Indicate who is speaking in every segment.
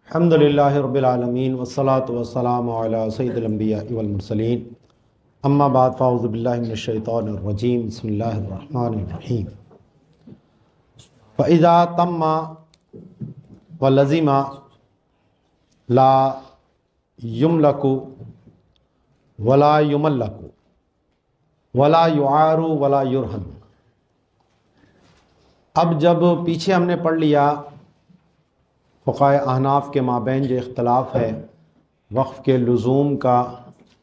Speaker 1: الحمد للہ رب العالمین والصلاة والسلام علی سید الانبیاء والمرسلین اما بعد فاعوذ باللہ من الشیطان الرجیم بسم اللہ الرحمن الرحیم فَإِذَا تَمَّ وَلَزِمَ لَا يُمْلَكُ وَلَا يُمَلَّكُ وَلَا يُعَارُ وَلَا يُرْهَنُ۔ اب جب پیچھے ہم نے پڑھ لیا فقہائے احناف کے مابین جو اختلاف ہے وقف کے لزوم کا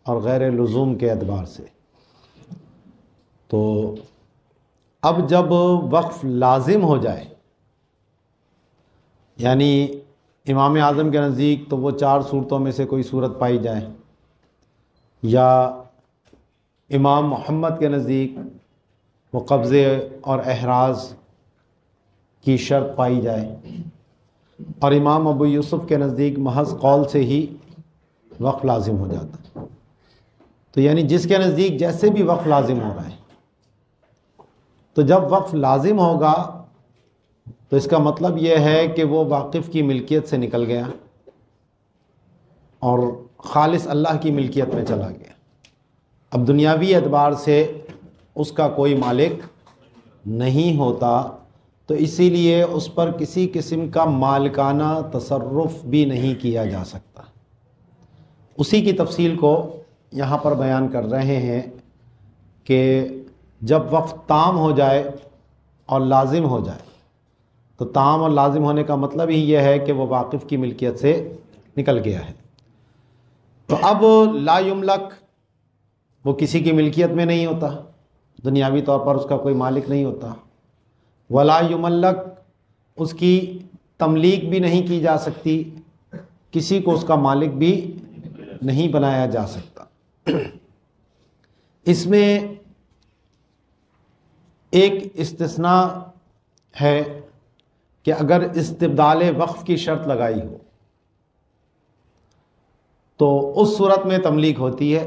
Speaker 1: اور غیر لزوم کے اعتبار سے، تو اب جب وقف لازم ہو جائے، یعنی امام اعظم کے نزدیک تو وہ 4 صورتوں میں سے کوئی صورت پائی جائے، یا امام محمد کے نزدیک وہ قبضے اور احراز کی شرط پائی جائے، اور امام ابو یوسف کے نزدیک محض قول سے ہی وقف لازم ہو جاتا۔ تو یعنی جس کے نزدیک جیسے بھی وقف لازم ہو رہا ہے، تو جب وقف لازم ہوگا تو اس کا مطلب یہ ہے کہ وہ واقف کی ملکیت سے نکل گیا اور خالص اللہ کی ملکیت میں چلا گیا۔ اب دنیاوی اعتبار سے اس کا کوئی مالک نہیں ہوتا، تو اسی لیے اس پر کسی قسم کا مالکانہ تصرف بھی نہیں کیا جا سکتا۔ اسی کی تفصیل کو یہاں پر بیان کر رہے ہیں کہ جب وقف تام ہو جائے اور لازم ہو جائے، تو تام اور لازم ہونے کا مطلب ہی یہ ہے کہ وہ واقف کی ملکیت سے نکل گیا ہے۔ تو اب لا یملک، وہ کسی کی ملکیت میں نہیں ہوتا، دنیاوی طور پر اس کا کوئی مالک نہیں ہوتا، ولا یملک، اس کی تملیک بھی نہیں کی جا سکتی، کسی کو اس کا مالک بھی نہیں بنایا جا سکتا۔ اس میں ایک استثناء ہے کہ اگر استبدال وقف کی شرط لگائی ہو تو اس صورت میں تملیک ہوتی ہے۔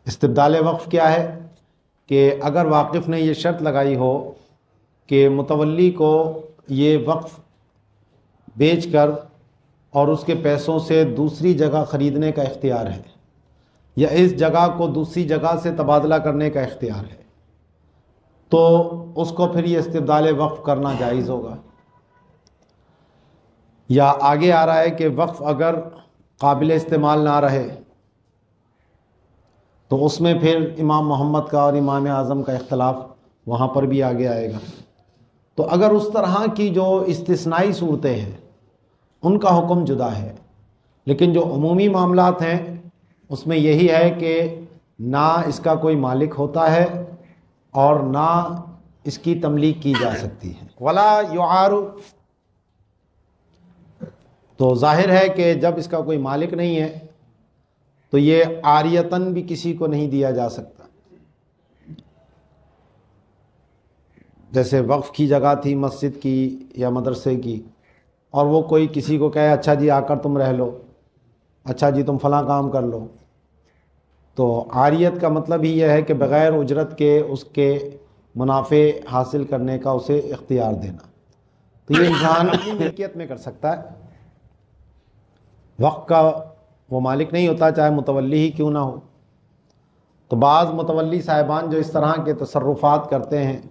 Speaker 1: استبدال وقف کیا ہے کہ اگر واقف نے یہ شرط لگائی ہو کہ متولی کو یہ وقف بیچ کر اور اس کے پیسوں سے دوسری جگہ خریدنے کا اختیار ہے، یا اس جگہ کو دوسری جگہ سے تبادلہ کرنے کا اختیار ہے، تو اس کو پھر یہ استبدال وقف کرنا جائز ہوگا۔ یا آگے آ رہا ہے کہ وقف اگر قابل استعمال نہ رہے تو اس میں پھر امام محمد کا اور امام اعظم کا اختلاف وہاں پر بھی آگے آئے گا۔ تو اگر اس طرح کی جو استثنائی صورتیں ہیں ان کا حکم جدا ہے، لیکن جو عمومی معاملات ہیں اس میں یہی ہے کہ نہ اس کا کوئی مالک ہوتا ہے اور نہ اس کی تملیک کی جا سکتی ہے۔ ولا یعار، تو ظاہر ہے کہ جب اس کا کوئی مالک نہیں ہے تو یہ عاریتاً بھی کسی کو نہیں دیا جا سکتا۔ جیسے وقف کی جگہ تھی مسجد کی یا مدرسے کی، اور وہ کوئی کسی کو کہے اچھا جی آ کر تم رہ لو، اچھا جی تم فلاں کام کر لو، تو عاریت کا مطلب ہی یہ ہے کہ بغیر اجرت کے اس کے منافع حاصل کرنے کا اسے اختیار دینا۔ تو یہ انسان اپنی ملکیت میں کر سکتا ہے، وقف کا وہ مالک نہیں ہوتا چاہے متولی ہی کیوں نہ ہو۔ تو بعض متولی صاحبان جو اس طرح کے تصرفات کرتے ہیں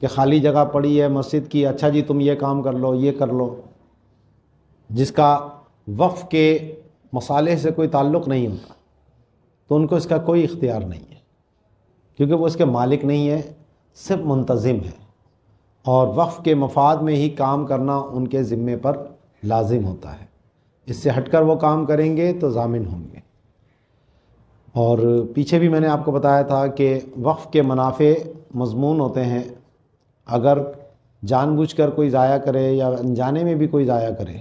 Speaker 1: کہ خالی جگہ پڑی ہے مسجد کی، اچھا جی تم یہ کام کر لو، یہ کر لو، جس کا وقف کے مصالح سے کوئی تعلق نہیں ہوتا، تو ان کو اس کا کوئی اختیار نہیں ہے، کیونکہ وہ اس کے مالک نہیں ہے، صرف منتظم ہے، اور وقف کے مفاد میں ہی کام کرنا ان کے ذمے پر لازم ہوتا ہے۔ اس سے ہٹ کر وہ کام کریں گے تو ضامن ہوں گے۔ اور پیچھے بھی میں نے آپ کو بتایا تھا کہ وقف کے منافع مضمون ہوتے ہیں، اگر جان بوجھ کر کوئی ضائع کرے یا انجانے میں بھی کوئی ضائع کرے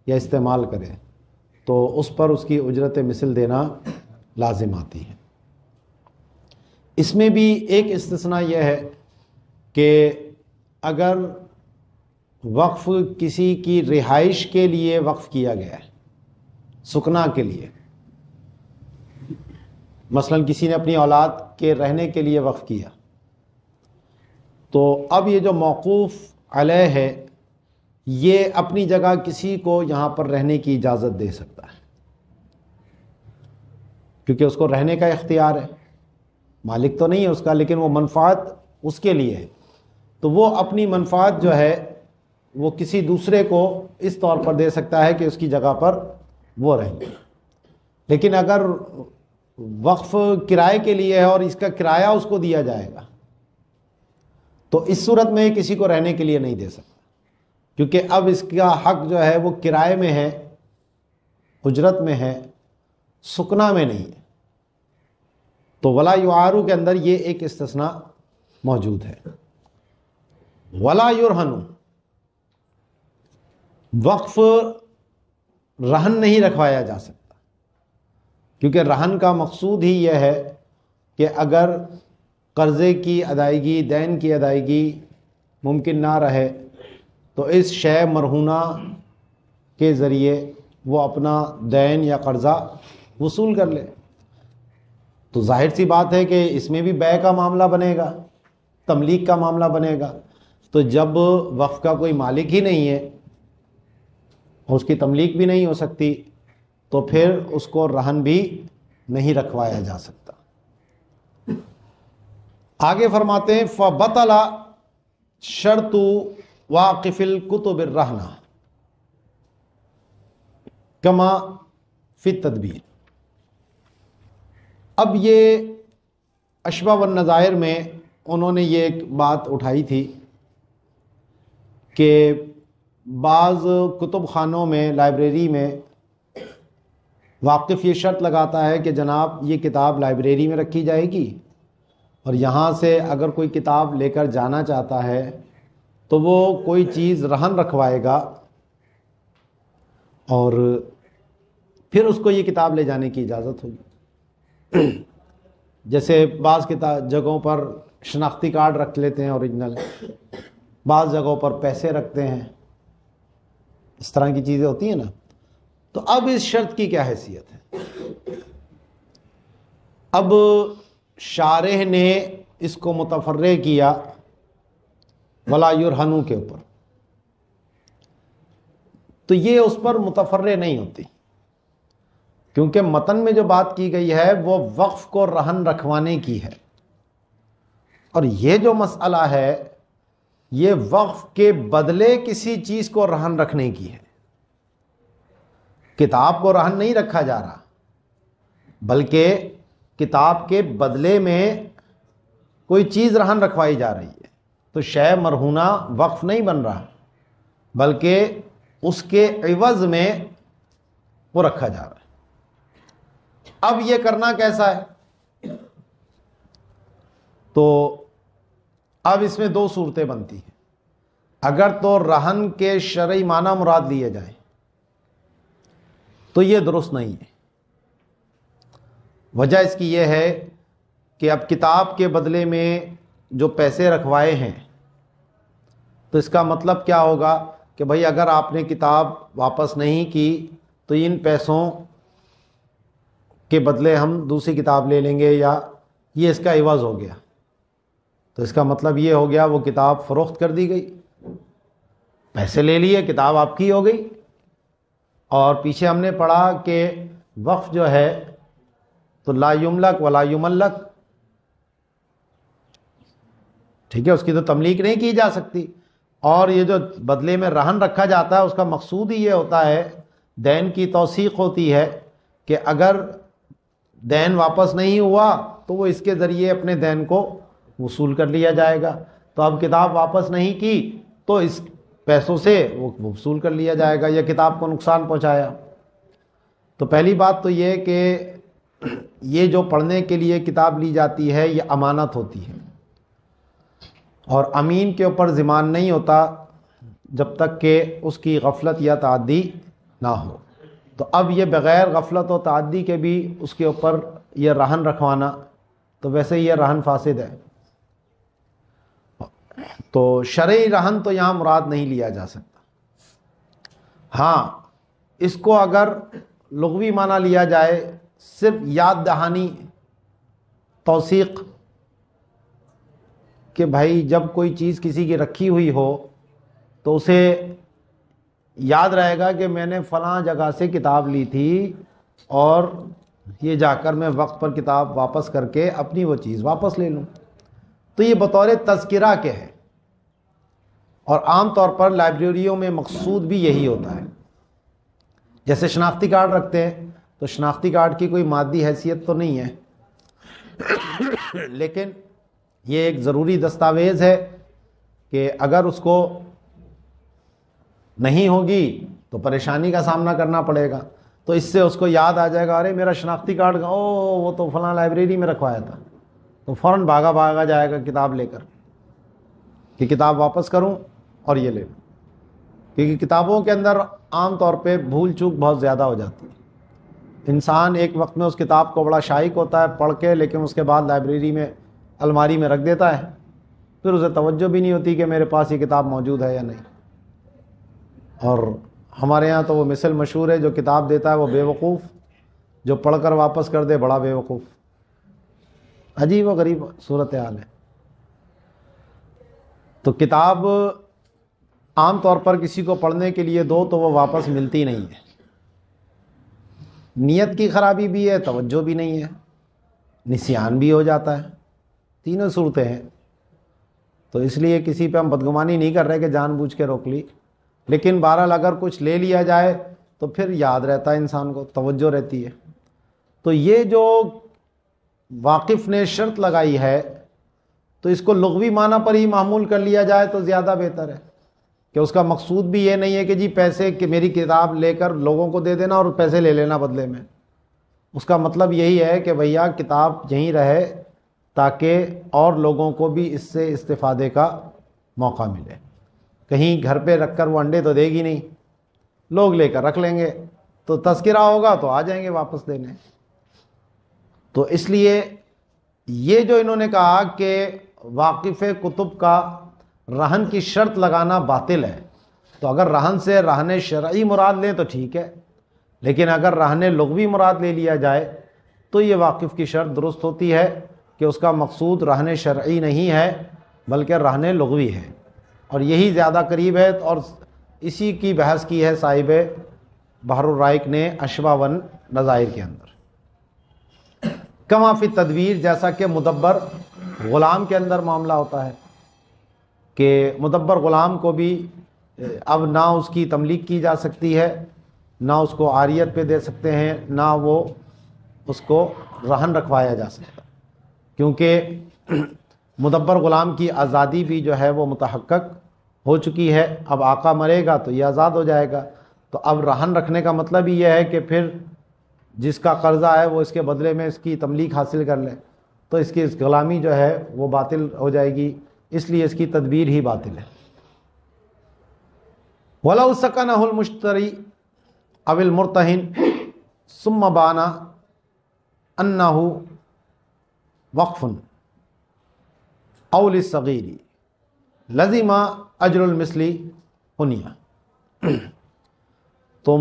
Speaker 1: یا استعمال کرے تو اس پر اس کی اجرت مثل دینا لازم آتی ہے۔ اس میں بھی ایک استثناء یہ ہے کہ اگر وقف کسی کی رہائش کے لیے وقف کیا گیا ہے، سکنا کے لیے، مثلا کسی نے اپنی اولاد کے رہنے کے لیے وقف کیا، تو اب یہ جو موقوف علیہ ہے یہ اپنی جگہ کسی کو یہاں پر رہنے کی اجازت دے سکتا ہے، کیونکہ اس کو رہنے کا اختیار ہے، مالک تو نہیں ہے اس کا، لیکن وہ منفعت اس کے لیے ہے، تو وہ اپنی منفعت جو ہے وہ کسی دوسرے کو اس طور پر دے سکتا ہے کہ اس کی جگہ پر وہ رہیں گے۔ لیکن اگر وقف کرائے کے لیے ہے اور اس کا کرایہ اس کو دیا جائے گا تو اس صورت میں کسی کو رہنے کے لیے نہیں دے سکتا، کیونکہ اب اس کا حق جو ہے وہ کرائے میں ہے، اجرت میں ہے، سکنا میں نہیں ہے۔ تو ولا یعارو کے اندر یہ ایک استثناء موجود ہے۔ ولا یرہن، وقف رہن نہیں رکھوایا جا سکتا، کیونکہ رہن کا مقصود ہی یہ ہے کہ اگر قرضے کی ادائیگی، دین کی ادائیگی ممکن نہ رہے تو اس شے مرہونہ کے ذریعے وہ اپنا دین یا قرضہ وصول کر لے۔ تو ظاہر سی بات ہے کہ اس میں بھی بیع کا معاملہ بنے گا، تملیک کا معاملہ بنے گا۔ تو جب وقف کا کوئی مالک ہی نہیں ہے اور اس کی تملیک بھی نہیں ہو سکتی تو پھر اس کو رہن بھی نہیں رکھوایا جا سکتا۔ آگے فرماتے ہیں فَبَطَلَ شرط واقف الکتب الرہنہ کما فی التدبیر۔ اب یہ اشباہ والنظائر میں انہوں نے یہ ایک بات اٹھائی تھی کہ بعض کتب خانوں میں، لائبریری میں واقف یہ شرط لگاتا ہے کہ جناب یہ کتاب لائبریری میں رکھی جائے گی اور یہاں سے اگر کوئی کتاب لے کر جانا چاہتا ہے تو وہ کوئی چیز رہن رکھوائے گا اور پھر اس کو یہ کتاب لے جانے کی اجازت ہوگی۔ جیسے بعض جگہوں پر شناختی کارڈ رکھ لیتے ہیں اوریجنل، بعض جگہوں پر پیسے رکھتے ہیں، اس طرح کی چیزیں ہوتی ہیں نا۔ تو اب اس شرط کی کیا حیثیت ہے؟ اب شارح نے اس کو متفرع کیا ولا یرہنو کے اوپر، تو یہ اس پر متفرع نہیں ہوتی، کیونکہ متن میں جو بات کی گئی ہے وہ وقف کو رہن رکھوانے کی ہے، اور یہ جو مسئلہ ہے یہ وقف کے بدلے کسی چیز کو رہن رکھنے کی ہے۔ کتاب کو رہن نہیں رکھا جا رہا، بلکہ کتاب کے بدلے میں کوئی چیز رہن رکھوائی جا رہی ہے، تو شے مرہونہ وقف نہیں بن رہا، بلکہ اس کے عوض میں وہ رکھا جا رہا ہے۔ اب یہ کرنا کیسا ہے؟ تو اب اس میں دو صورتیں بنتی ہیں۔ اگر تو رہن کے شرعی معنی مراد لیے جائیں تو یہ درست نہیں ہے۔ وجہ اس کی یہ ہے کہ اب کتاب کے بدلے میں جو پیسے رکھوائے ہیں تو اس کا مطلب کیا ہوگا کہ بھئی اگر آپ نے کتاب واپس نہیں کی تو ان پیسوں کے بدلے ہم دوسری کتاب لے لیں گے، یا یہ اس کا عوض ہو گیا، تو اس کا مطلب یہ ہو گیا وہ کتاب فروخت کر دی گئی، پیسے لے لیے، کتاب آپ کی ہو گئی۔ اور پیچھے ہم نے پڑھا کہ وقف جو ہے تو لا یملک ولا یملک، ٹھیک ہے، اس کی تو تملیک نہیں کی جا سکتی، اور یہ جو بدلے میں رہن رکھا جاتا ہے اس کا مقصود ہی یہ ہوتا ہے، دین کی توثیق ہوتی ہے کہ اگر دین واپس نہیں ہوا تو وہ اس کے ذریعے اپنے دین کو وصول کر لیا جائے گا۔ تو اب کتاب واپس نہیں کی تو اس پیسوں سے وہ وصول کر لیا جائے گا، یا کتاب کو نقصان پہنچایا۔ تو پہلی بات تو یہ کہ یہ جو پڑھنے کے لیے کتاب لی جاتی ہے یہ امانت ہوتی ہے، اور امین کے اوپر ضمان نہیں ہوتا جب تک کہ اس کی غفلت یا تعدی نہ ہو۔ تو اب یہ بغیر غفلت و تعدی کے بھی اس کے اوپر یہ رہن رکھوانا، تو ویسے یہ رہن فاسد ہے، تو شرعی رہن تو یہاں مراد نہیں لیا جا سکتا۔ ہاں اس کو اگر لغوی معنی لیا جائے، صرف یاد دہانی، توثیق، کہ بھائی جب کوئی چیز کسی کی رکھی ہوئی ہو تو اسے یاد رہے گا کہ میں نے فلاں جگہ سے کتاب لی تھی اور یہ جا کر میں وقت پر کتاب واپس کر کے اپنی وہ چیز واپس لے لوں. تو یہ بطور تذکرہ کے ہے، اور عام طور پر لائبریریوں میں مقصود بھی یہی ہوتا ہے. جیسے شناختی کارڈ رکھتے ہیں تو شناختی کارڈ کی کوئی مادی حیثیت تو نہیں ہے، لیکن یہ ایک ضروری دستاویز ہے کہ اگر اس کو نہیں ہوگی تو پریشانی کا سامنا کرنا پڑے گا. تو اس سے اس کو یاد آ جائے گا، ارے میرا شناختی کارڈ وہ تو فلاں لائبریری میں رکھوایا تھا، تو فوراً بھاگا جائے گا کتاب لے کر کہ کتاب واپس کروں اور یہ لے لوں. کیونکہ کتابوں کے اندر عام طور پہ بھول چوک بہت زیادہ ہو جاتی ہے. انسان ایک وقت میں اس کتاب کو بڑا شائق ہوتا ہے پڑھ کے، لیکن اس کے بعد لائبریری میں الماری میں رکھ دیتا ہے، پھر اسے توجہ بھی نہیں ہوتی کہ میرے پاس یہ کتاب موجود ہے یا نہیں. اور ہمارے ہاں تو وہ مثل مشہور ہے، جو کتاب دیتا ہے وہ بے وقوف، جو پڑھ کر واپس کر دے بڑا بے وقوف. عجیب و غریب صورتحال ہے. تو کتاب عام طور پر کسی کو پڑھنے کے لیے دو تو وہ واپس ملتی نہیں ہے. نیت کی خرابی بھی ہے، توجہ بھی نہیں ہے، نسیان بھی ہو جاتا ہے، تینوں صورتیں ہیں. تو اس لیے کسی پہ ہم بدگمانی نہیں کر رہے کہ جان بوجھ کے روک لی، لیکن بہرحال اگر کچھ لے لیا جائے تو پھر یاد رہتا ہے انسان کو، توجہ رہتی ہے. تو یہ جو واقف نے شرط لگائی ہے تو اس کو لغوی معنی پر ہی معمول کر لیا جائے تو زیادہ بہتر ہے، کہ اس کا مقصود بھی یہ نہیں ہے کہ جی پیسے کہ میری کتاب لے کر لوگوں کو دے دینا اور پیسے لے لینا بدلے میں. اس کا مطلب یہی ہے کہ بھیا کتاب یہیں رہے تاکہ اور لوگوں کو بھی اس سے استفادے کا موقع ملے. کہیں گھر پہ رکھ کر وہ انڈے تو دے گی نہیں، لوگ لے کر رکھ لیں گے، تو تذکرہ ہوگا تو آ جائیں گے واپس دینے. تو اس لیے یہ جو انہوں نے کہا کہ واقف کتب کا رہن کی شرط لگانا باطل ہے، تو اگر رہن سے رہن شرعی مراد لیں تو ٹھیک ہے، لیکن اگر رہن لغوی مراد لے لیا جائے تو یہ واقف کی شرط درست ہوتی ہے کہ اس کا مقصود رہن شرعی نہیں ہے بلکہ رہن لغوی ہے. اور یہی زیادہ قریب ہے، اور اسی کی بحث کی ہے صاحب بحر الرائق نے اشباح ون نظائر کے اندر. کما فی تدویر، جیسا کہ مدبر غلام کے اندر معاملہ ہوتا ہے کہ مدبر غلام کو بھی اب نہ اس کی تملیک کی جا سکتی ہے، نہ اس کو عاریت پہ دے سکتے ہیں، نہ وہ اس کو رہن رکھوایا جا سکتا، کیونکہ مدبر غلام کی آزادی بھی جو ہے وہ متحقق ہو چکی ہے. اب آقا مرے گا تو یہ آزاد ہو جائے گا. تو اب رہن رکھنے کا مطلب ہی یہ ہے کہ پھر جس کا قرضہ ہے وہ اس کے بدلے میں اس کی تملیک حاصل کر لے، تو اس کی اس غلامی جو ہے وہ باطل ہو جائے گی، اس لیے اس کی تدبیر ہی باطل ہے. وَلَوْ سَكَنَهُ الْمُشْتَرِي أَوِ الْمُرْتَهِنِ ثُمَّ بَانَ أَنَّهُ وَقْفٌ أَوْ لِلصَّغِيرِ لَزِمَ أَجْرُ الْمِثْلِ هُنِيَ. تم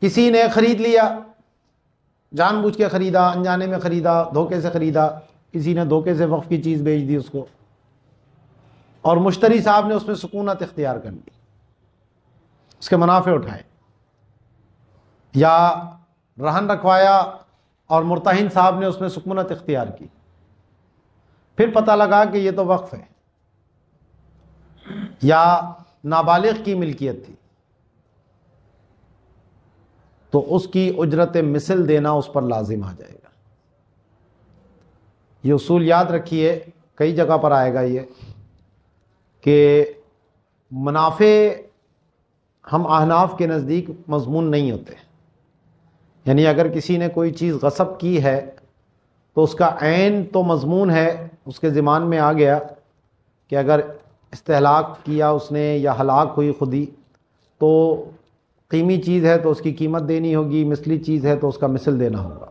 Speaker 1: کسی نے خرید لیا، جان بوجھ کے خریدا، انجانے میں خریدا، دھوکے سے خریدا، کسی نے دھوکے سے وقف کی چیز بیچ دی اس کو، اور مشتری صاحب نے اس میں سکونت اختیار کر لی، اس کے منافع اٹھائے، یا رہن رکھوایا اور مرتہن صاحب نے اس میں سکونت اختیار کی، پھر پتہ لگا کہ یہ تو وقف ہے یا نابالغ کی ملکیت تھی، تو اس کی اجرت مثل دینا اس پر لازم آ جائے گا. یہ اصول یاد رکھیے، کئی جگہ پر آئے گا یہ کہ منافع ہم احناف کے نزدیک مضمون نہیں ہوتے. یعنی اگر کسی نے کوئی چیز غصب کی ہے تو اس کا عین تو مضمون ہے، اس کے ذمن میں آ گیا کہ اگر استہلاک کیا اس نے یا ہلاک ہوئی خودی تو قیمتی چیز ہے تو اس کی قیمت دینی ہوگی، مثلی چیز ہے تو اس کا مثل دینا ہوگا.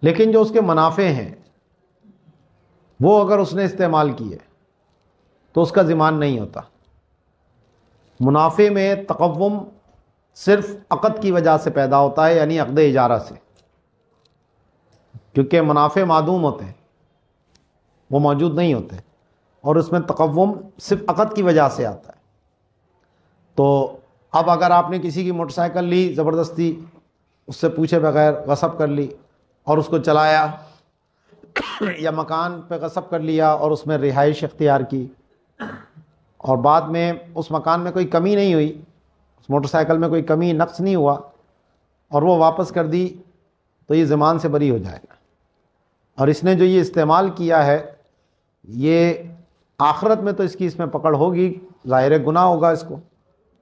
Speaker 1: لیکن جو اس کے منافع ہیں وہ اگر اس نے استعمال کیے تو اس کا ضمان نہیں ہوتا. منافع میں تقوم صرف عقد کی وجہ سے پیدا ہوتا ہے، یعنی عقد اجارہ سے، کیونکہ منافع معدوم ہوتے ہیں، وہ موجود نہیں ہوتے، اور اس میں تقوم صرف عقد کی وجہ سے آتا ہے. تو اب اگر آپ نے کسی کی موٹر سائیکل لی زبردستی، اس سے پوچھے بغیر غصب کر لی اور اس کو چلایا، یا مکان پہ غصب کر لیا اور اس میں رہائش اختیار کی، اور بعد میں اس مکان میں کوئی کمی نہیں ہوئی، اس موٹر سائیکل میں کوئی کمی نقص نہیں ہوا، اور وہ واپس کر دی، تو یہ ضمان سے بری ہو جائے گا۔ اور اس نے جو یہ استعمال کیا ہے، یہ آخرت میں تو اس میں پکڑ ہوگی، ظاہر گناہ ہوگا اس کو،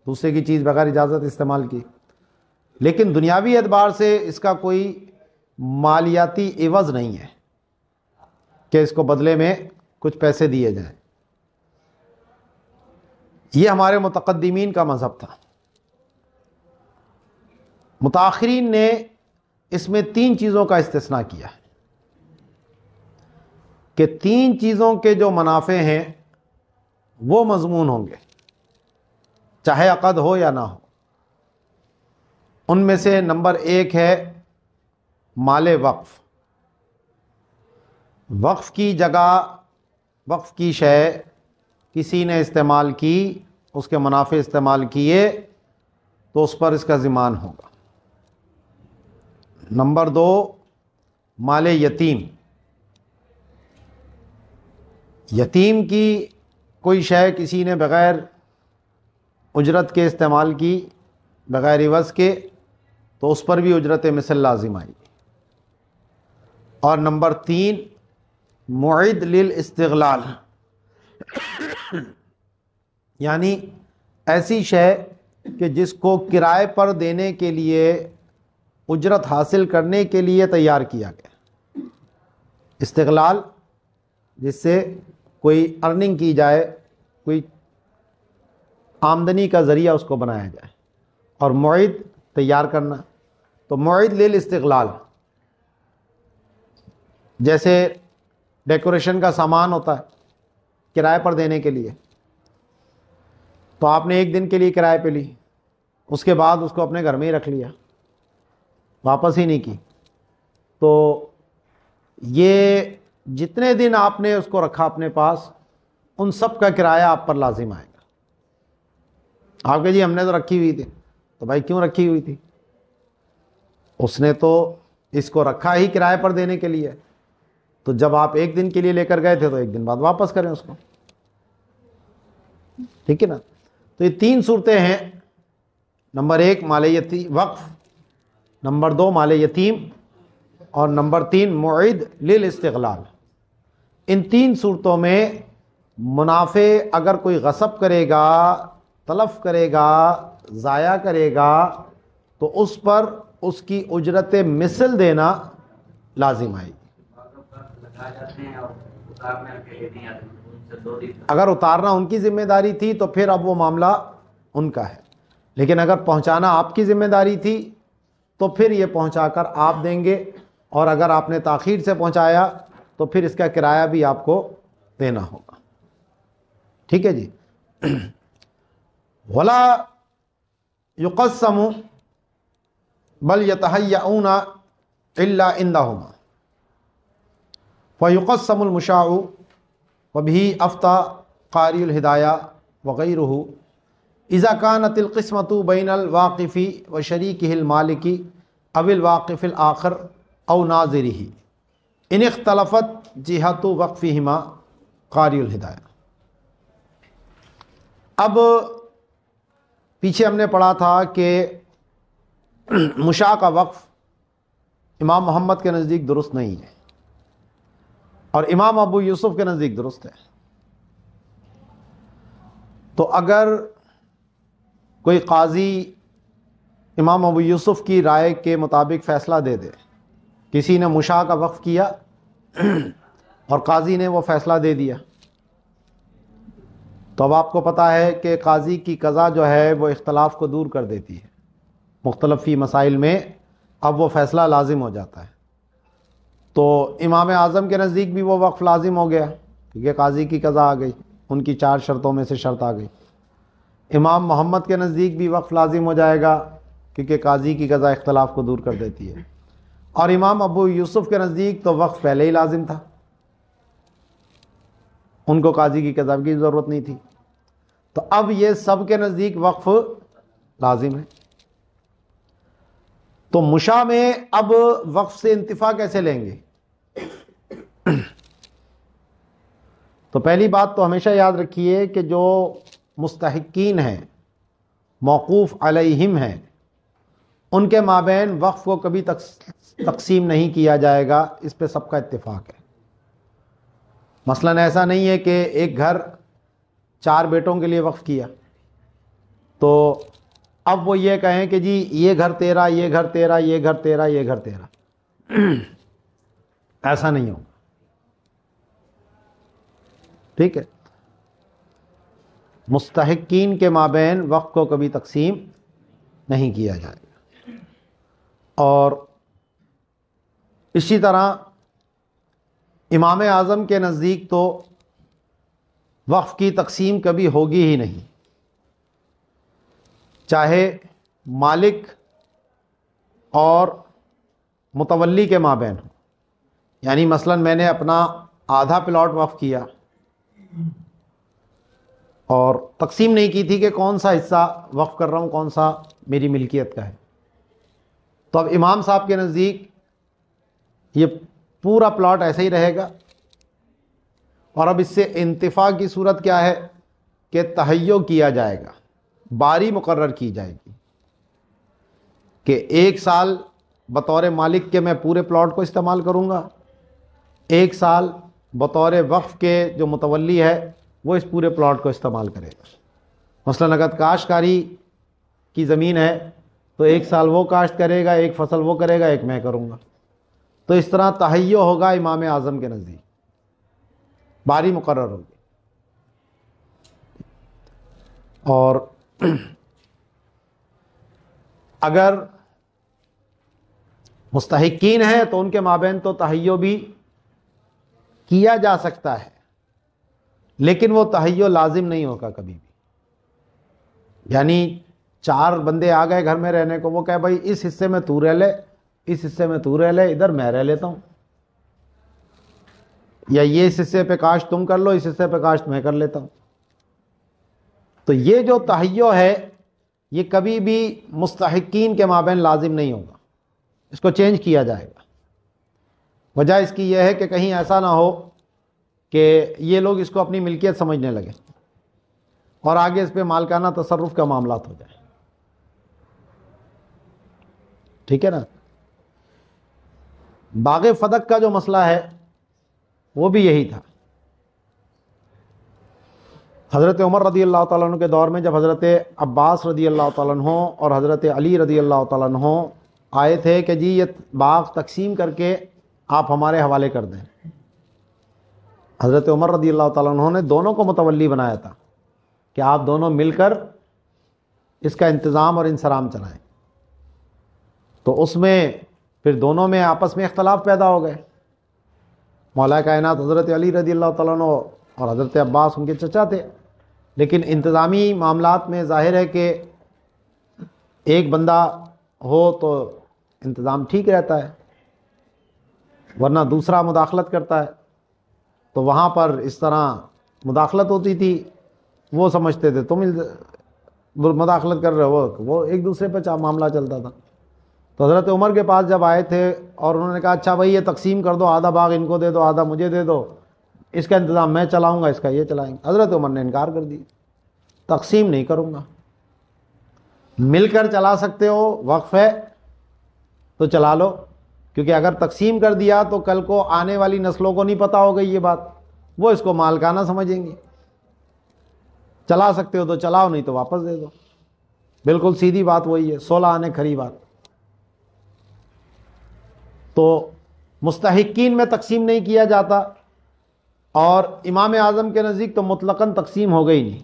Speaker 1: دوسرے کی چیز بغیر اجازت استعمال کی، لیکن دنیاوی اعتبار سے اس کا کوئی مالیاتی عوض نہیں ہے کہ اس کو بدلے میں کچھ پیسے دیے جائیں۔ یہ ہمارے متقدمین کا مذہب تھا۔ متاخرین نے اس میں 3 چیزوں کا استثناء کیا ہے کہ 3 چیزوں کے جو منافع ہیں وہ مضمون ہوں گے، چاہے عقد ہو یا نہ ہو۔ ان میں سے نمبر 1 ہے مال وقف۔ وقف کی جگہ، وقف کی شے کسی نے استعمال کی، اس کے منافع استعمال کیے، تو اس پر اس کا ضمان ہوگا۔ نمبر 2 مال یتیم۔ یتیم کی کوئی شے کسی نے بغیر اجرت کے استعمال کی، بغیر عوض کے، تو اس پر بھی اجرت مثل لازم آئی۔ اور نمبر 3 معد للاستغلال، یعنی ایسی شے کہ جس کو کرائے پر دینے کے لیے، اجرت حاصل کرنے کے لیے تیار کیا گیا۔ استغلال، جس سے کوئی ارننگ کی جائے، کوئی آمدنی کا ذریعہ اس کو بنایا جائے، اور معد تیار کرنا، تو معد للاستغلال، جیسے ڈیکوریشن کا سامان ہوتا ہے کرائے پر دینے کے لیے، تو آپ نے 1 دن کے لیے کرائے پہ لی، اس کے بعد اس کو اپنے گھر میں ہی رکھ لیا، واپس ہی نہیں کی، تو یہ جتنے دن آپ نے اس کو رکھا اپنے پاس، ان سب کا کرایہ آپ پر لازم آئے گا۔ آپ کہ جی ہم نے تو رکھی ہوئی تھی، تو بھائی کیوں رکھی ہوئی تھی؟ اس نے تو اس کو رکھا ہی کرائے پر دینے کے لیے، تو جب آپ 1 دن کے لیے لے کر گئے تھے تو 1 دن بعد واپس کریں اس کو، ٹھیک ہے نا؟ تو یہ 3 صورتیں ہیں، نمبر 1 مال یتیم وقف، نمبر 2 مال یتیم، اور نمبر 3 معد للاستغلال۔ ان 3 صورتوں میں منافع اگر کوئی غصب کرے گا، تلف کرے گا، ضائع کرے گا، تو اس پر اس کی اجرت مثل دینا لازم آئے گی۔ اگر اتارنا ان کی ذمہ داری تھی تو پھر اب وہ معاملہ ان کا ہے، لیکن اگر پہنچانا آپ کی ذمہ داری تھی تو پھر یہ پہنچا کر آپ دیں گے، اور اگر آپ نے تاخیر سے پہنچایا تو پھر اس کا کرایہ بھی آپ کو دینا ہوگا، ٹھیک ہے جی۔ ولا یقسم بل یتہیئون الا عندہما فیقسم المشاع وبه افتى قاری الہدایہ وغیرہ اذا كانت القسمة بین الواقف وشریکہ المالک او الواقف الآخر او ناظرہ ان اختلفت جہت وقفہما قاری الہدایہ۔ اب پیچھے ہم نے پڑھا تھا کہ مشاع کا وقف امام محمد کے نزدیک درست نہیں ہے، اور امام ابو یوسف کے نزدیک درست ہے۔ تو اگر کوئی قاضی امام ابو یوسف کی رائے کے مطابق فیصلہ دے دے، کسی نے مشاع کا وقف کیا اور قاضی نے وہ فیصلہ دے دیا، تو اب آپ کو پتہ ہے کہ قاضی کی قضا جو ہے وہ اختلاف کو دور کر دیتی ہے، مختلف فی مسائل میں اب وہ فیصلہ لازم ہو جاتا ہے۔ تو امام اعظم کے نزدیک بھی وہ وقف لازم ہو گیا کیونکہ قاضی کی قضا آ گئی، ان کی 4 شرطوں میں سے شرط آ گئی۔ امام محمد کے نزدیک بھی وقف لازم ہو جائے گا کیونکہ قاضی کی قضا اختلاف کو دور کر دیتی ہے، اور امام ابو یوسف کے نزدیک تو وقف پہلے ہی لازم تھا، ان کو قاضی کی قضا کی ضرورت نہیں تھی۔ تو اب یہ سب کے نزدیک وقف لازم ہے. تو مشاع میں اب وقف سے انتفاع کیسے لیں گے؟ تو پہلی بات تو ہمیشہ یاد رکھیے کہ جو مستحقین ہیں، موقوف علیہم ہیں، ان کے مابین وقف کو کبھی تقسیم نہیں کیا جائے گا، اس پہ سب کا اتفاق ہے. مثلا ایسا نہیں ہے کہ ایک گھر 4 بیٹوں کے لیے وقف کیا تو اب وہ یہ کہیں کہ جی یہ گھر تیرا، یہ گھر تیرا، یہ گھر تیرا، یہ گھر تیرا. ایسا نہیں ہوگا. ٹھیک ہے، مستحقین کے مابین وقف کو کبھی تقسیم نہیں کیا جائے گا. اور اسی طرح امام اعظم کے نزدیک تو وقف کی تقسیم کبھی ہوگی ہی نہیں، چاہے مالک اور متولی کے مابین ہو. یعنی مثلا میں نے اپنا آدھا پلاٹ وقف کیا اور تقسیم نہیں کی تھی کہ کون سا حصہ وقف کر رہا ہوں، کون سا میری ملکیت کا ہے. تو اب امام صاحب کے نزدیک یہ پورا پلاٹ ایسے ہی رہے گا. اور اب اس سے انتفاع کی صورت کیا ہے کہ تہیع کیا جائے گا، باری مقرر کی جائے گی کہ 1 سال بطور مالک کے میں پورے پلاٹ کو استعمال کروں گا، 1 سال بطور وقف کے جو متولی ہے وہ اس پورے پلاٹ کو استعمال کرے گا. مثلا اگر کاشتکاری کی زمین ہے تو 1 سال وہ کاشت کرے گا، 1 فصل وہ کرے گا، 1 میں کروں گا. تو اس طرح تہیع ہوگا امام اعظم کے نزدیک، باری مقرر ہوگی. اور اگر مستحقین ہیں تو ان کے مابین تو تہیع بھی کیا جا سکتا ہے، لیکن وہ تہیع لازم نہیں ہوگا کبھی بھی. یعنی 4 بندے آ گئے گھر میں رہنے کو، وہ کہے بھائی اس حصے میں تو رہ لے، اس حصے میں تو رہ لے، ادھر میں رہ لیتا ہوں، یا یہ اس حصے پہ کاشت تم کر لو، اس حصے پہ کاشت میں کر لیتا ہوں. تو یہ جو تہیع ہے یہ کبھی بھی مستحقین کے مابین لازم نہیں ہوگا، اس کو چینج کیا جائے گا. وجہ اس کی یہ ہے کہ کہیں ایسا نہ ہو کہ یہ لوگ اس کو اپنی ملکیت سمجھنے لگے اور آگے اس پہ مالکانہ تصرف کا معاملات ہو جائے. ٹھیک ہے نا. باغ فدق کا جو مسئلہ ہے وہ بھی یہی تھا. حضرت عمر رضی اللہ تعالیٰ عنہ کے دور میں جب حضرت عباس رضی اللہ تعالیٰ عنہ اور حضرت علی رضی اللہ تعالیٰ عنہ آئے تھے کہ جی یہ باغ تقسیم کر کے آپ ہمارے حوالے کر دیں. حضرت عمر رضی اللہ تعالیٰ عنہ نے دونوں کو متولی بنایا تھا کہ آپ دونوں مل کر اس کا انتظام اور انصرام چلائیں. تو اس میں پھر دونوں میں آپس میں اختلاف پیدا ہو گئے. مولا کائنات حضرت علی رضی اللہ تعالیٰ عنہ اور حضرت عباس ان کے چچا تھے، لیکن انتظامی معاملات میں ظاہر ہے کہ ایک بندہ ہو تو انتظام ٹھیک رہتا ہے، ورنہ دوسرا مداخلت کرتا ہے. تو وہاں پر اس طرح مداخلت ہوتی تھی، وہ سمجھتے تھے تم مداخلت کر رہے ہو، وہ ایک دوسرے پہ معاملہ چلتا تھا. تو حضرت عمر کے پاس جب آئے تھے اور انہوں نے کہا اچھا بھائی یہ تقسیم کر دو، آدھا باغ ان کو دے دو، آدھا مجھے دے دو، اس کا انتظام میں چلاؤں گا، اس کا یہ چلائیں گے. حضرت عمر نے انکار کر دی، تقسیم نہیں کروں گا، مل کر چلا سکتے ہو، وقف ہے تو چلا لو. کیونکہ اگر تقسیم کر دیا تو کل کو آنے والی نسلوں کو نہیں پتا ہوگی یہ بات، وہ اس کو مالکانہ سمجھیں گے. چلا سکتے ہو تو چلاؤ، نہیں تو واپس دے دو. بالکل سیدھی بات وہی ہے، 16 آنے کھری بات. تو مستحقین میں تقسیم نہیں کیا جاتا، اور امام اعظم کے نزدیک تو مطلقاً تقسیم ہو گئی نہیں.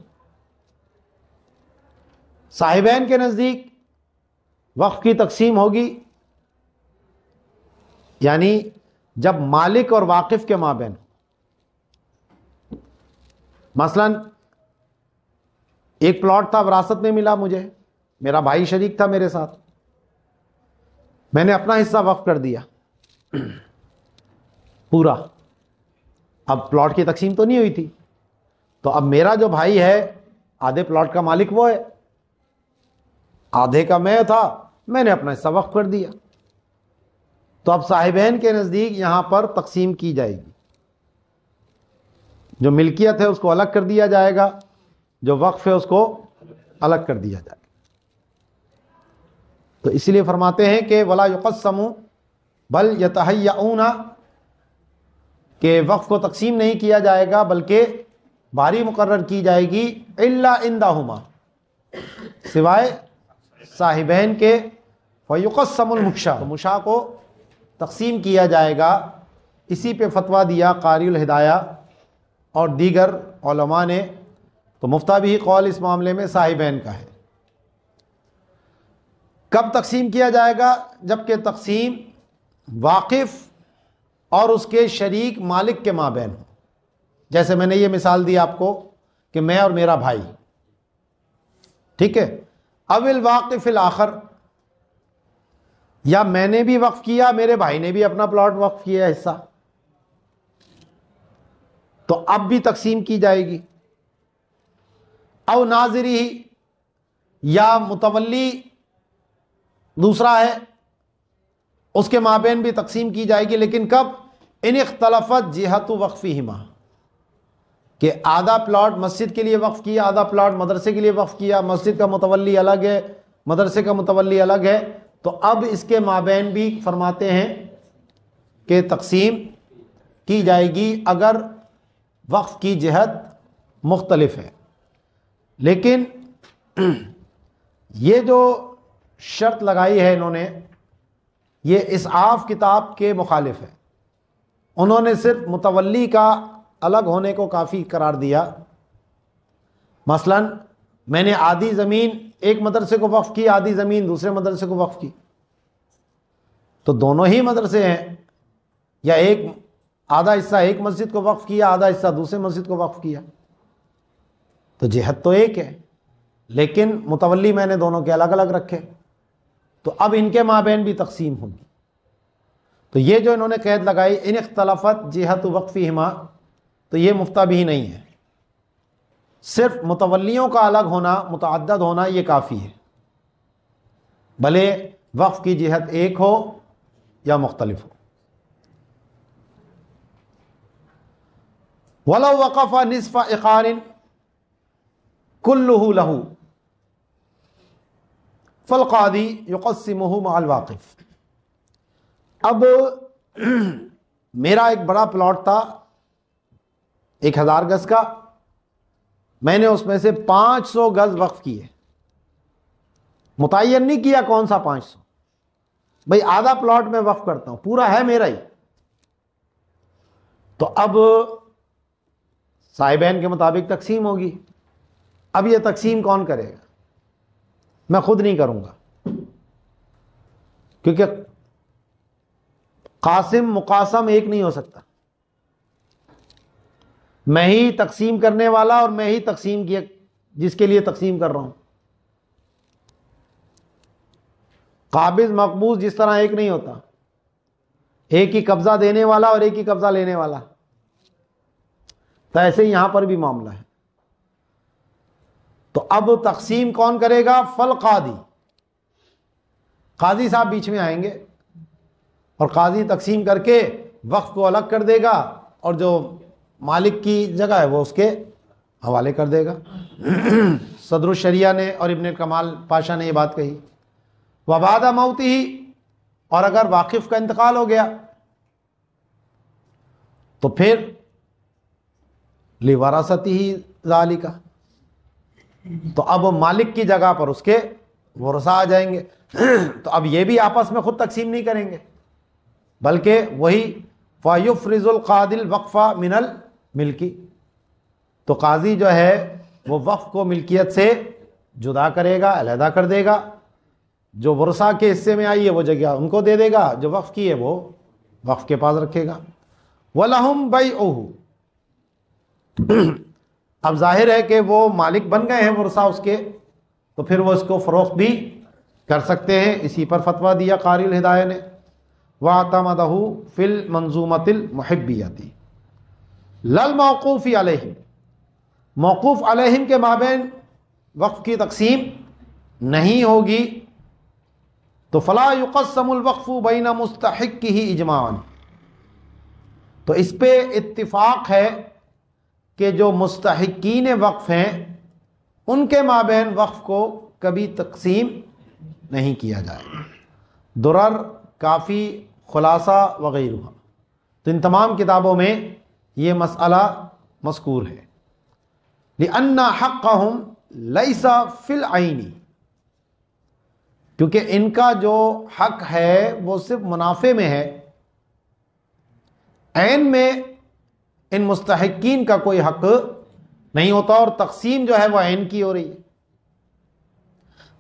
Speaker 1: صاحبین کے نزدیک وقف کی تقسیم ہوگی، یعنی جب مالک اور واقف کے مابین. مثلا ایک پلاٹ تھا وراثت میں ملا مجھے، میرا بھائی شریک تھا میرے ساتھ، میں نے اپنا حصہ وقف کر دیا پورا. اب پلاٹ کی تقسیم تو نہیں ہوئی تھی، تو اب میرا جو بھائی ہے آدھے پلاٹ کا مالک وہ ہے. آدھے کا میں تھا، میں نے اپنا حصہ وقف کر دیا. تو اب صاحبین کے نزدیک یہاں پر تقسیم کی جائے گی. جو ملکیت ہے اس کو الگ کر دیا جائے گا، جو وقف ہے اس کو الگ کر دیا جائے گا. تو اس لیے فرماتے ہیں کہ ولا یقسم بل یتہیئون، کہ وقف کو تقسیم نہیں کیا جائے گا بلکہ باری مقرر کی جائے گی، الا عندہما، سوائے صاحبین کے. فیقسم المشاء، تو مشاء کو تقسیم کیا جائے گا. اسی پہ فتویٰ دیا قاری الہدایہ اور دیگر علماء نے. تو مفتابی قول اس معاملے میں صاحبین کا ہے. کب تقسیم کیا جائے گا؟ جبکہ تقسیم واقف اور اس کے شریک مالک کے مابین ہو. جیسے میں نے یہ مثال دی آپ کو کہ میں اور میرا بھائی، ٹھیک ہے. اب الواقف الآخر، یا میں نے بھی وقف کیا، میرے بھائی نے بھی اپنا پلاٹ وقف کیا حصہ، تو اب بھی تقسیم کی جائے گی. او ناظری، یا متولی دوسرا ہے، اس کے مابین بھی تقسیم کی جائے گی. لیکن کب؟ ان اختلفت جہت وقفہما، کہ آدھا پلاٹ مسجد کے لیے وقف کیا، آدھا پلاٹ مدرسے کے لیے وقف کیا، مسجد کا متولی الگ ہے، مدرسے کا متولی الگ ہے. تو اب اس کے مابین بھی فرماتے ہیں کہ تقسیم کی جائے گی اگر وقف کی جہت مختلف ہے. لیکن یہ جو شرط لگائی ہے انہوں نے، یہ اسعاف کتاب کے مخالف ہے. انہوں نے صرف متولی کا الگ ہونے کو کافی قرار دیا. مثلا میں نے آدھی زمین ایک مدرسے کو وقف کی، آدھی زمین دوسرے مدرسے کو وقف کی، تو دونوں ہی مدرسے ہیں. یا ایک آدھا حصہ ایک مسجد کو وقف کیا، آدھا حصہ دوسرے مسجد کو وقف کیا، تو جہت تو ایک ہے، لیکن متولی میں نے دونوں کے الگ الگ رکھے. تو اب ان کے مابین بھی تقسیم ہوگی. تو یہ جو انہوں نے قید لگائی ان اختلافت جہت وقفہما، تو یہ مفتابی نہیں ہے. صرف متولیوں کا الگ ہونا، متعدد ہونا، یہ کافی ہے، بھلے وقف کی جہت ایک ہو یا مختلف ہو. وَلَوْ وَقَفَ نِصْفَ عِقَارٍ كُلُّهُ لَهُ فَالْقَاضِي يُقَسِّمُهُ مَعَ الْوَاقِفِ. اب میرا ایک بڑا پلاٹ تھا 1000 گز کا، میں نے اس میں سے 500 گز وقف کیے. متعین نہیں کیا کون سا 500، بھئی آدھا پلاٹ میں وقف کرتا ہوں، پورا ہے میرا ہی. تو اب صاحبین کے مطابق تقسیم ہوگی. اب یہ تقسیم کون کرے گا؟ میں خود نہیں کروں گا، کیونکہ قاسم مقاسم ایک نہیں ہو سکتا. میں ہی تقسیم کرنے والا اور میں ہی تقسیم کیا جس کے لیے تقسیم کر رہا ہوں. قابض مقبوض جس طرح ایک نہیں ہوتا، ایک ہی قبضہ دینے والا اور ایک ہی قبضہ لینے والا، تو ایسے ہی یہاں پر بھی معاملہ ہے. تو اب تقسیم کون کرے گا؟ فالقاضی، قاضی صاحب بیچ میں آئیں گے اور قاضی تقسیم کر کے وقف کو الگ کر دے گا اور جو مالک کی جگہ ہے وہ اس کے حوالے کر دے گا. صدر الشریعہ نے اور ابن کمال پاشا نے یہ بات کہی. وبعد موتہ، اور اگر واقف کا انتقال ہو گیا تو پھر لوراثتہ ذالک، تو اب مالک کی جگہ پر اس کے ورثاء آ جائیں گے. تو اب یہ بھی آپس میں خود تقسیم نہیں کریں گے، بلکہ وہی فَيُفْرِزُ الْقَاضِي الْوَقْفَ مِنَ الْمِلْكِ، تو قاضی جو ہے وہ وقف کو ملکیت سے جدا کرے گا، علیحدہ کر دے گا. جو ورثاء کے حصے میں آئی ہے وہ جگہ ان کو دے دے گا، جو وقف کی ہے وہ وقف کے پاس رکھے گا. وَلَهُمْ بَيْعُهُ، اب ظاہر ہے کہ وہ مالک بن گئے ہیں ورثاء اس کے، تو پھر وہ اس کو فروخت بھی کر سکتے ہیں. اسی پر فتویٰ دیا قاری الہدایہ نے. وَاعْتَمَدَهُ فِي الْمَنْظُومَةِ الْمُحِبِّيَّةِ لَلْمَوْقُوفِ عَلَيْهِمْ، موقوف علیہم کے مابین وقف کی تقسیم نہیں ہوگی تو فلا یقسم الوقف بین مستحقہ اجماعا، تو اس پہ اتفاق ہے کہ جو مستحقین وقف ہیں ان کے مابین وقف کو کبھی تقسیم نہیں کیا جائے. درر، کافی، خلاصہ وغیرہ، تو ان تمام کتابوں میں یہ مسئلہ مذکور ہے. لأن حقهم لیس فی العین، کیونکہ ان کا جو حق ہے وہ صرف منافع میں ہے، عین میں ان مستحقین کا کوئی حق نہیں ہوتا، اور تقسیم جو ہے وہ عین کی ہو رہی ہے.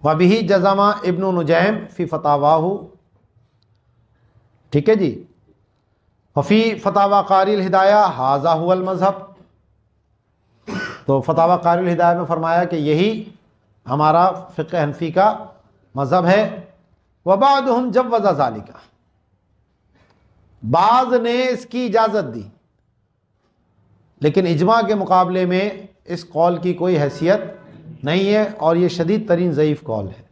Speaker 1: وَبِهِ جزم ابن نجیم فی فتاواہ، ٹھیک ہے جی. وفی فتاوی قاری الہدایہ ھذا ھو المذہب، تو فتاوی قاری الہدایہ میں فرمایا کہ یہی ہمارا فقہ حنفی کا مذہب ہے. وبعضهم جوز ذالک، بعض نے اس کی اجازت دی، لیکن اجماع کے مقابلے میں اس قول کی کوئی حیثیت نہیں ہے، اور یہ شدید ترین ضعیف قول ہے.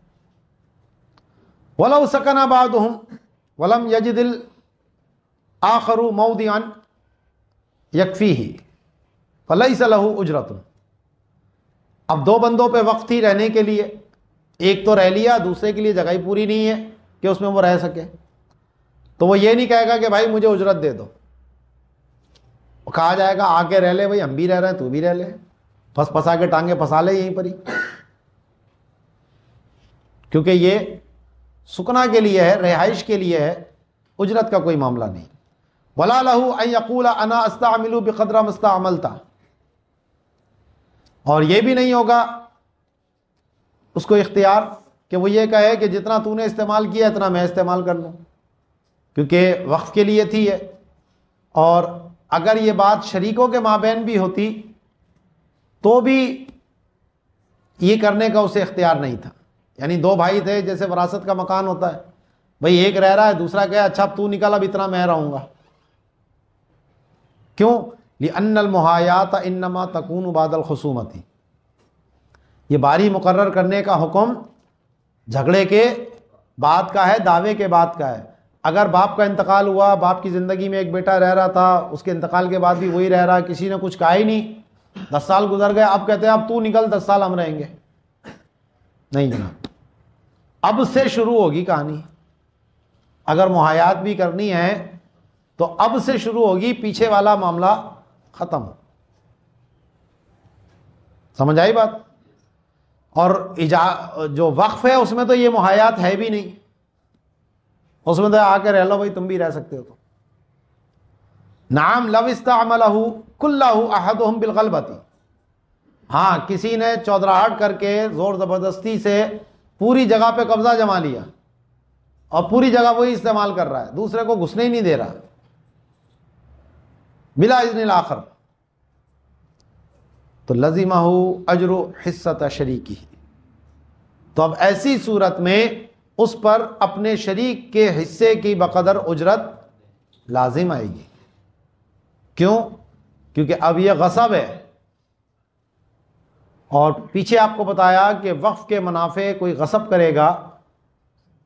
Speaker 1: وَلَوْ سَكَنَ بَعْضُهُمْ وَلَمْ يَجِدِ الْآخَرُ مَوْضِعًا يَكْفِيهِ فَلَيْسَ لَهُ أُجْرَةٌ، اب دو بندوں پہ وقف تھی رہنے کے لیے، ایک تو رہ لیا، دوسرے کے لیے جگہ ہی پوری نہیں ہے کہ اس میں وہ رہ سکے، تو وہ یہ نہیں کہے گا کہ بھائی مجھے اجرت دے دو. کہا جائے گا آ کے رہ لے بھائی، ہم بھی رہ رہے ہیں تو بھی رہ لے، پھنس پھنسا کے ٹانگیں پھنسا لے یہیں پر ہی، کیونکہ یہ سکنا کے لیے ہے، رہائش کے لیے ہے، اجرت کا کوئی معاملہ نہیں. وَلَا لَهُ أَن يَقُولَ أَنَا أَسْتَعْمِلُ بِقَدْرَ مَا اسْتَعْمَلْتَ، اور یہ بھی نہیں ہوگا اس کو اختیار کہ وہ یہ کہے کہ جتنا تو نے استعمال کیا اتنا میں استعمال کر لوں، کیونکہ وقف کے لیے تھی ہے. اور اگر یہ بات شریکوں کے مابین بھی ہوتی تو بھی یہ کرنے کا اسے اختیار نہیں تھا. یعنی دو بھائی تھے، جیسے وراثت کا مکان ہوتا ہے، بھئی ایک رہ رہا ہے، دوسرا کہے اچھا اب تو نکل، اب اتنا میں رہوں گا. کیوں؟ لِأَنَّ الْمُحَایَاةَ إِنَّمَا تَكُونُ بَعْدَ الْخُصُومَةِ، یہ باری مقرر کرنے کا حکم جھگڑے کے بعد کا ہے، دعوے کے بعد کا ہے. اگر باپ کا انتقال ہوا، باپ کی زندگی میں ایک بیٹا رہ رہا تھا، اس کے انتقال کے بعد بھی وہی رہ رہا، کسی نے کچھ کہا ہی نہیں، 10 سال گزر گئے، اب کہتے ہیں اب تو نکل 10 سال ہم رہیں گے. نہیں جناب، اب سے شروع ہوگی کہانی. اگر محایات بھی کرنی ہے تو اب سے شروع ہوگی، پیچھے والا معاملہ ختم. سمجھ آئی بات؟ اور جو وقف ہے اس میں تو یہ محایات ہے بھی نہیں، اس میں تو آ کے رہ لو بھائی، تم بھی رہ سکتے ہو. تو نعم لو استعملہ کلہ احدہم بالغلبۃ، ہاں کسی نے چودراہٹ کر کے زور زبردستی سے پوری جگہ پہ قبضہ جما لیا اور پوری جگہ وہی استعمال کر رہا ہے، دوسرے کو گھسنے ہی نہیں دے رہا بلا اذن الاخر، تو لزمہ اجر حصۃ شریکی، تو اب ایسی صورت میں اس پر اپنے شریک کے حصے کی بقدر اجرت لازم آئے گی. کیوں؟ کیونکہ اب یہ غصب ہے، اور پیچھے آپ کو بتایا کہ وقف کے منافع کوئی غصب کرے گا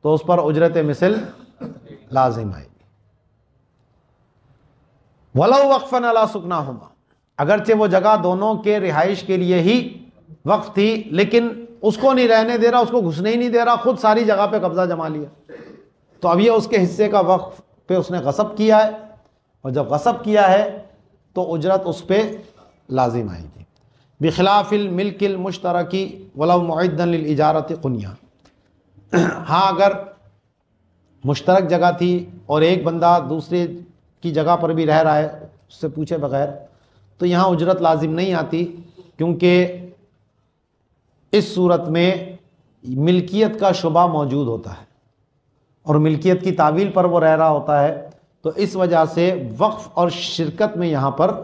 Speaker 1: تو اس پر اجرت مثل لازم آئے گی. وَلَوْ وَقْفًا عَلَىٰ سُكْنَاهُمَا، اگرچہ وہ جگہ دونوں کے رہائش کے لیے ہی وقف تھی، لیکن اس کو نہیں رہنے دے رہا، اس کو گھسنے ہی نہیں دے رہا، خود ساری جگہ پہ قبضہ جما لیا، تو اب یہ اس کے حصے کا وقف پہ اس نے غصب کیا ہے، اور جب غصب کیا ہے تو اجرت اس پہ لازم آئے گی. بخلاف الملک المشترکی ولو معدا للاجارۃ قنیا، ہاں اگر مشترک جگہ تھی اور ایک بندہ دوسرے کی جگہ پر بھی رہ رہا ہے اس سے پوچھے بغیر، تو یہاں اجرت لازم نہیں آتی، کیونکہ اس صورت میں ملکیت کا شبہ موجود ہوتا ہے اور ملکیت کی تعویل پر وہ رہ رہا ہوتا ہے، تو اس وجہ سے وقف اور شرکت میں یہاں پر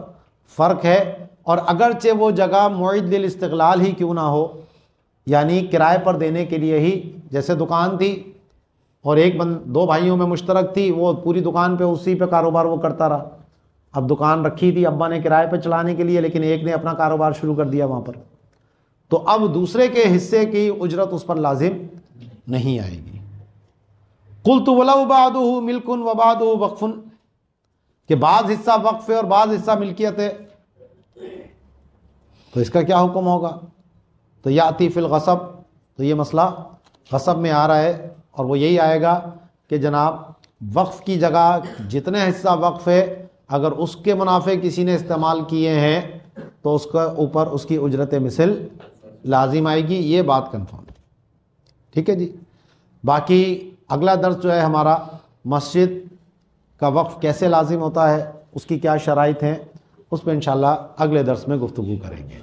Speaker 1: فرق ہے. اور اگرچہ وہ جگہ معد للاستقلال ہی کیوں نہ ہو، یعنی کرائے پر دینے کے لیے ہی، جیسے دکان تھی اور دو بھائیوں میں مشترک تھی، وہ پوری دکان پہ اسی پہ کاروبار وہ کرتا رہا. اب دکان رکھی تھی ابا نے کرائے پہ چلانے کے لیے، لیکن ایک نے اپنا کاروبار شروع کر دیا وہاں پر، تو اب دوسرے کے حصے کی اجرت اس پر لازم نہیں آئے گی. قلت ولو بعضه ملک وبعضه وقف، کہ بعض حصہ وقف ہے اور بعض حصہ ملکیت ہے، تو اس کا کیا حکم ہوگا؟ تو یاتی فی الغصب، تو یہ مسئلہ غصب میں آ رہا ہے، اور وہ یہی آئے گا کہ جناب وقف کی جگہ جتنے حصہ وقف ہے اگر اس کے منافع کسی نے استعمال کیے ہیں تو اس کا اوپر اس کی اجرت مثل لازم آئے گی. یہ بات کنفرم ہے. ٹھیک ہے جی. باقی اگلا درس جو ہے ہمارا مسجد کا وقف کیسے لازم ہوتا ہے، اس کی کیا شرائط ہیں، اس پہ انشاءاللہ اگلے درس میں گفتگو کریں گے.